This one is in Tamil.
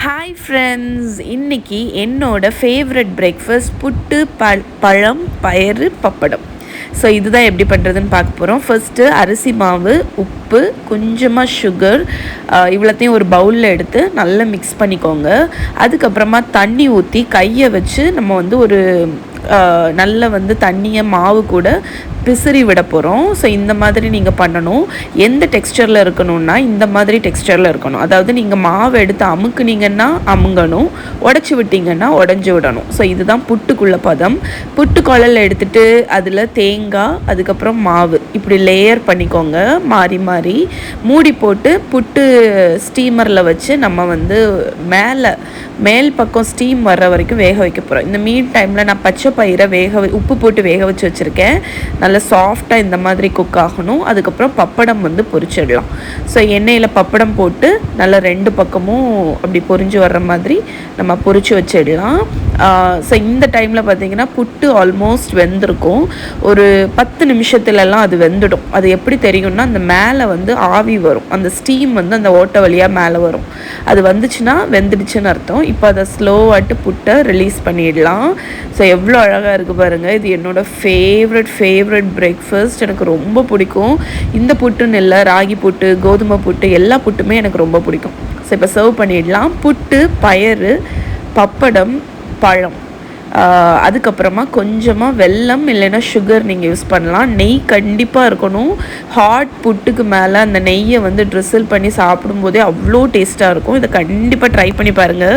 ஹாய் ஃப்ரெண்ட்ஸ், இன்றைக்கி என்னோடய ஃபேவரட் பிரேக்ஃபாஸ்ட் புட்டு, பழம், பயறு, பப்படம். ஸோ இதுதான் எப்படி பண்ணுறதுன்னு பார்க்க போகிறோம். ஃபர்ஸ்ட்டு அரிசி மாவு, உப்பு, கொஞ்சமாக சுகர் இவ்வளோத்தையும் ஒரு பவுலில் எடுத்து நல்லா மிக்ஸ் பண்ணிக்கோங்க. அதுக்கப்புறமா தண்ணி ஊற்றி கையை வச்சு நம்ம ஒரு நல்ல தண்ணியை மாவு கூட பிசிறி விட போகிறோம். ஸோ இந்த மாதிரி நீங்கள் பண்ணணும். எந்த டெக்ஸ்டரில் இருக்கணும்னா இந்த மாதிரி டெக்ஸ்டரில் இருக்கணும். அதாவது நீங்கள் மாவு எடுத்து அமுக்குனீங்கன்னா அமுங்கணும், உடச்சி விட்டிங்கன்னா உடஞ்சி விடணும். ஸோ இதுதான் புட்டுக்குள்ள பதம். புட்டு குழல் எடுத்துகிட்டு அதில் தேங்காய், அதுக்கப்புறம் மாவு இப்படி லேயர் பண்ணிக்கோங்க. மாறி மாறி மூடி போட்டு புட்டு ஸ்டீமரில் வச்சு நம்ம மேல் பக்கம் ஸ்டீம் வர்ற வரைக்கும் வேக வைக்க போகிறோம். இந்த மீன் டைமில் நான் பச்சை பயிரை உப்பு போட்டு வேக வச்சு வச்சுருக்கேன். நல்லா சாஃப்டாக இந்த மாதிரி குக் ஆகணும். அதுக்கப்புறம் பப்படம் பொரிச்சிடலாம். ஸோ எண்ணெயில் பப்படம் போட்டு நல்லா ரெண்டு பக்கமும் அப்படி பொரிஞ்சு வர்ற மாதிரி நம்ம பொரிச்சு வச்சிடலாம். ஸோ இந்த டைமில் பார்த்திங்கன்னா புட்டு ஆல்மோஸ்ட் வெந்திருக்கும். ஒரு 10 நிமிஷத்துலலாம் அது வெந்துடும். அது எப்படி தெரியும்னா அந்த மேலே ஆவி வரும், அந்த ஸ்டீம் அந்த ஓட்டை வழியாக மேலே வரும். அது வந்துச்சுன்னா வெந்துடுச்சுன்னு அர்த்தம். இப்போ அதை ஸ்லோவாட்டு புட்டை ரிலீஸ் பண்ணிடலாம். ஸோ எவ்வளோ அழகாக இருக்குது பாருங்கள். இது என்னோடய ஃபேவரட் பிரேக்ஃபாஸ்ட். எனக்கு ரொம்ப பிடிக்கும். இந்த புட்டுன்னு இல்லை, ராகி புட்டு, கோதுமை புட்டு, எல்லா புட்டுமே எனக்கு ரொம்ப பிடிக்கும். ஸோ இப்போ சர்வ் பண்ணிடலாம். புட்டு, பயறு, பப்படம், பழம், அதுக்கப்புறமா கொஞ்சமாக வெல்லம் இல்லைன்னா சுகர் நீங்கள் யூஸ் பண்ணலாம். நெய் கண்டிப்பாக இருக்கணும். ஹாட் புட்டுக்கு மேலே அந்த நெய்யை ட்ரிசில் பண்ணி சாப்பிடும்போதே அவ்வளோ டேஸ்ட்டாக இருக்கும். இதை கண்டிப்பாக ட்ரை பண்ணி பாருங்கள்.